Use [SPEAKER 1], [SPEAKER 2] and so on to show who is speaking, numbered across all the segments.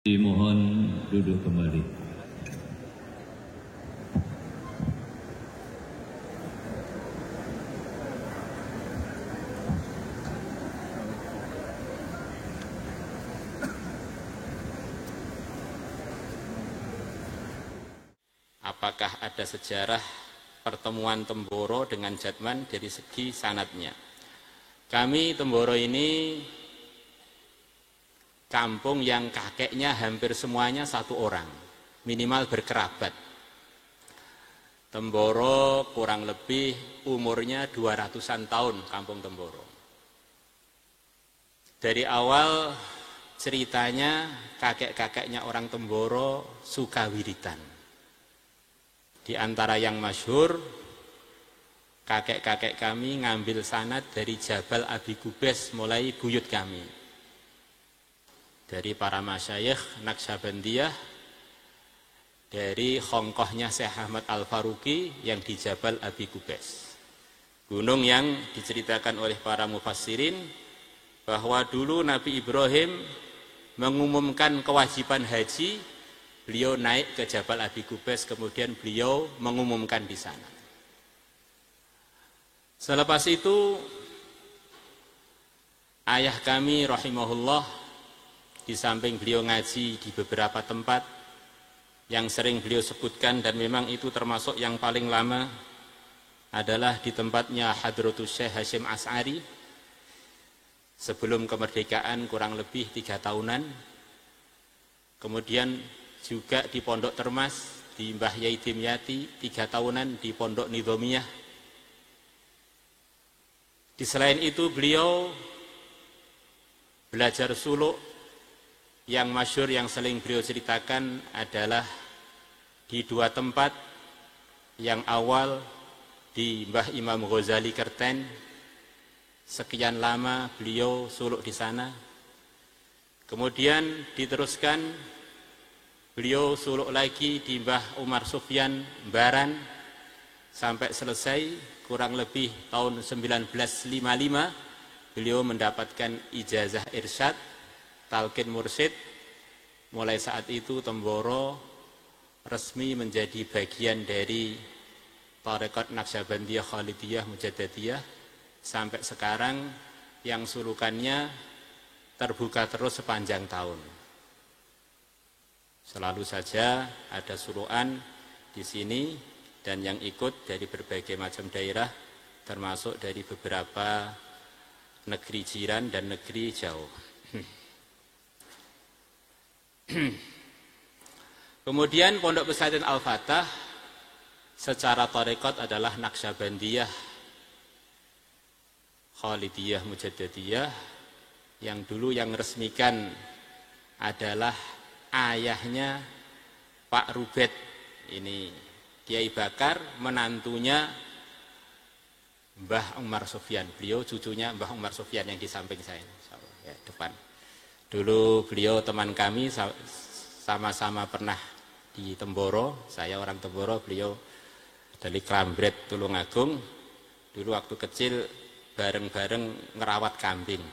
[SPEAKER 1] Dimohon duduk kembali.
[SPEAKER 2] Apakah ada sejarah pertemuan Temboro dengan Jatman dari segi sanadnya? Kami Temboro ini kampung yang kakeknya hampir semuanya satu orang, minimal berkerabat. Temboro kurang lebih umurnya 200-an tahun kampung Temboro. Dari awal ceritanya kakek-kakeknya orang Temboro suka wiritan. Di antara yang masyhur, kakek-kakek kami ngambil sanad dari Jabal Abi Qubais mulai buyut kami. Dari para masyayikh Naqsyabandiyah, dari khongkohnya Syekh Ahmad Al-Faruqi yang di Jabal Abi Qubais. Gunung yang diceritakan oleh para mufassirin bahwa dulu Nabi Ibrahim mengumumkan kewajiban haji, beliau naik ke Jabal Abi Qubais, kemudian beliau mengumumkan di sana. Selepas itu ayah kami rahimahullah, di samping beliau ngaji di beberapa tempat yang sering beliau sebutkan dan memang itu termasuk yang paling lama adalah di tempatnya Hadratus Syekh Hasyim As'ari sebelum kemerdekaan kurang lebih 3 tahunan. Kemudian juga di Pondok Termas di Mbah Yai Dimyati 3 tahunan, di Pondok Nidhomiyah. Di selain itu beliau belajar suluk. Yang masyhur yang sering beliau ceritakan adalah di 2 tempat. Yang awal di Mbah Imam Ghazali Kerten, sekian lama beliau suluk di sana. Kemudian diteruskan beliau suluk lagi di Mbah Umar Sufyan Baran sampai selesai kurang lebih tahun 1955 beliau mendapatkan ijazah irsyad talqin mursyid. Mulai saat itu Temboro resmi menjadi bagian dari Tarekat Naqsyabandiyah Khalidiyah Mujaddadiyah sampai sekarang yang sulukannya terbuka terus sepanjang tahun. Selalu saja ada sulukan di sini dan yang ikut dari berbagai macam daerah, termasuk dari beberapa negeri jiran dan negeri jauh. Kemudian Pondok Pesantren Al-Fatah secara tarekat adalah Naqsyabandiyah Khalidiyah Mujaddadiyah, yang dulu yang resmikan adalah ayahnya Pak Rubet, ini Kiai Bakar, menantunya Mbah Umar Sufyan. Beliau cucunya Mbah Umar Sufyan yang di samping saya, ya, depan. Dulu beliau teman kami, sama-sama pernah di Temboro. Saya orang Temboro, beliau dari Klambret Tulungagung. Dulu waktu kecil bareng-bareng ngerawat kambing.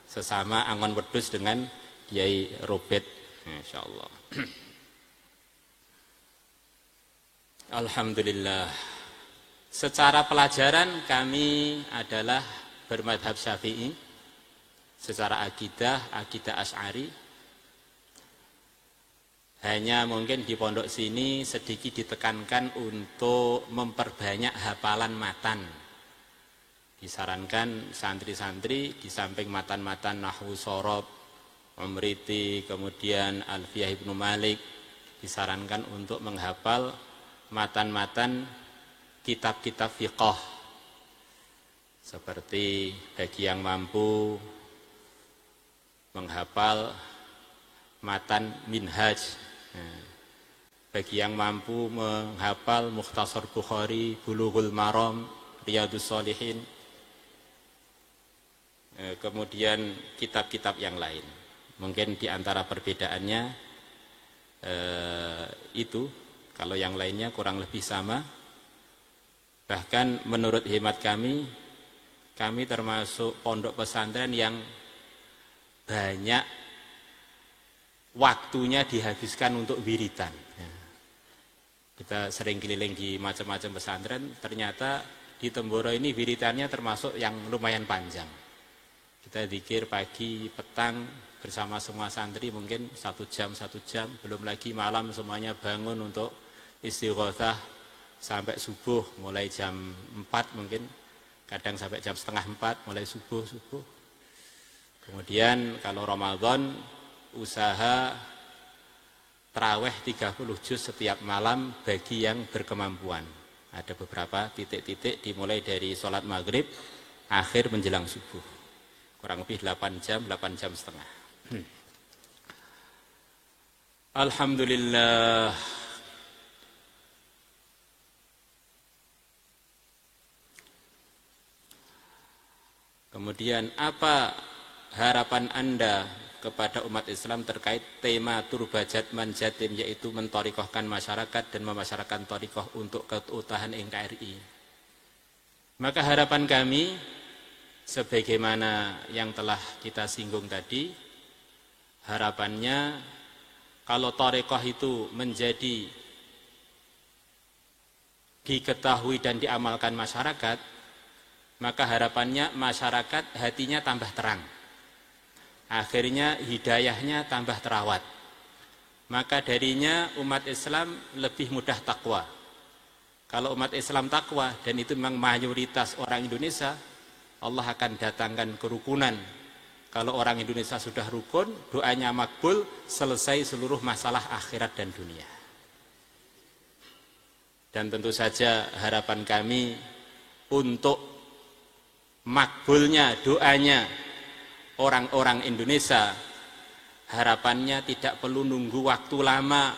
[SPEAKER 2] Sesama angon wedhus dengan Kiai Robet, insyaallah. Alhamdulillah. Secara pelajaran kami adalah bermadhab Syafi'i. Secara akidah Asy'ari. Hanya mungkin di pondok sini sedikit ditekankan untuk memperbanyak hafalan matan. Disarankan santri-santri di samping matan-matan Nahwu Shorob, Umriti, kemudian Alfiyah Ibnu Malik, disarankan untuk menghafal matan-matan kitab-kitab fiqh. Seperti bagi yang mampu menghafal matan Minhaj, bagi yang mampu menghafal Mukhtasar Bukhari, Bulughul Maram, Riyadhus Shalihin, kemudian kitab-kitab yang lain. Mungkin di antara perbedaannya itu, kalau yang lainnya kurang lebih sama. Bahkan menurut hemat kami termasuk pondok pesantren yang banyak waktunya dihabiskan untuk wiridan. Kita sering keliling di macam-macam pesantren, ternyata di Temboro ini wiridannya termasuk yang lumayan panjang. Kita zikir pagi, petang bersama semua santri mungkin 1 jam, belum lagi malam semuanya bangun untuk istighotsah sampai subuh, mulai jam 4 mungkin, kadang sampai jam setengah 4 mulai subuh. Kemudian kalau Ramadan usaha tarawih 30 juz setiap malam bagi yang berkemampuan. Ada beberapa titik-titik dimulai dari sholat maghrib akhir menjelang subuh. Kurang lebih 8 jam setengah. Alhamdulillah. Kemudian apa harapan Anda kepada umat Islam terkait tema Turbajat Manjatim, yaitu mentorikohkan masyarakat dan memasyarakatkan torikoh untuk keutuhan NKRI. Maka harapan kami, sebagaimana yang telah kita singgung tadi, harapannya kalau torikoh itu menjadi diketahui dan diamalkan masyarakat, maka harapannya masyarakat hatinya tambah terang. Akhirnya hidayahnya tambah terawat. Maka darinya umat Islam lebih mudah takwa. Kalau umat Islam takwa, dan itu memang mayoritas orang Indonesia, Allah akan datangkan kerukunan. Kalau orang Indonesia sudah rukun, doanya makbul, selesai seluruh masalah akhirat dan dunia. Dan tentu saja harapan kami untuk makbulnya doanya orang-orang Indonesia, harapannya tidak perlu nunggu waktu lama,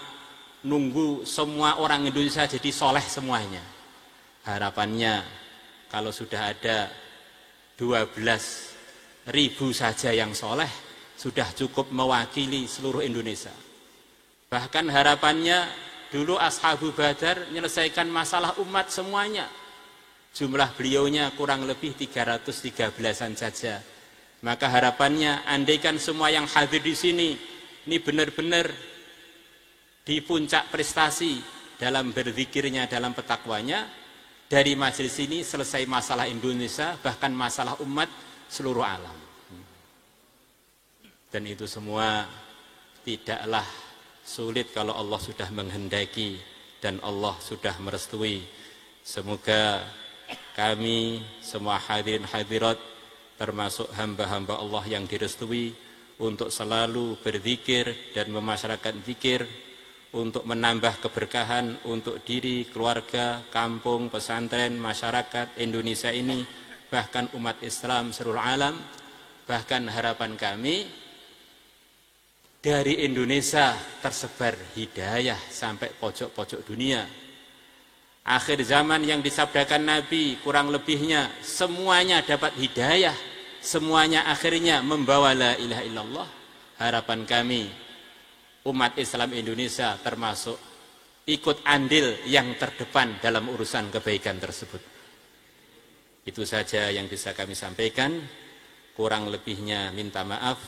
[SPEAKER 2] nunggu semua orang Indonesia jadi soleh semuanya. Harapannya kalau sudah ada 12.000 saja yang soleh, sudah cukup mewakili seluruh Indonesia. Bahkan harapannya dulu Ashabu Badar menyelesaikan masalah umat semuanya. Jumlah beliaunya kurang lebih 313-an saja. Maka harapannya, andaikan semua yang hadir di sini ini benar-benar di puncak prestasi dalam berzikirnya, dalam petakwanya, dari majelis ini selesai masalah Indonesia, bahkan masalah umat seluruh alam. Dan itu semua tidaklah sulit kalau Allah sudah menghendaki dan Allah sudah merestui. Semoga kami semua hadirin hadirat termasuk hamba-hamba Allah yang direstui untuk selalu berzikir dan memasyarakatkan zikir untuk menambah keberkahan untuk diri, keluarga, kampung, pesantren, masyarakat Indonesia ini, bahkan umat Islam seluruh alam. Bahkan harapan kami dari Indonesia tersebar hidayah sampai pojok-pojok dunia. Akhir zaman yang disabdakan Nabi kurang lebihnya semuanya dapat hidayah, semuanya akhirnya membawa la ilaha illallah. Harapan kami umat Islam Indonesia termasuk ikut andil yang terdepan dalam urusan kebaikan tersebut. Itu saja yang bisa kami sampaikan, kurang lebihnya minta maaf.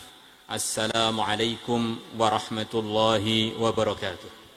[SPEAKER 2] Assalamualaikum warahmatullahi wabarakatuh.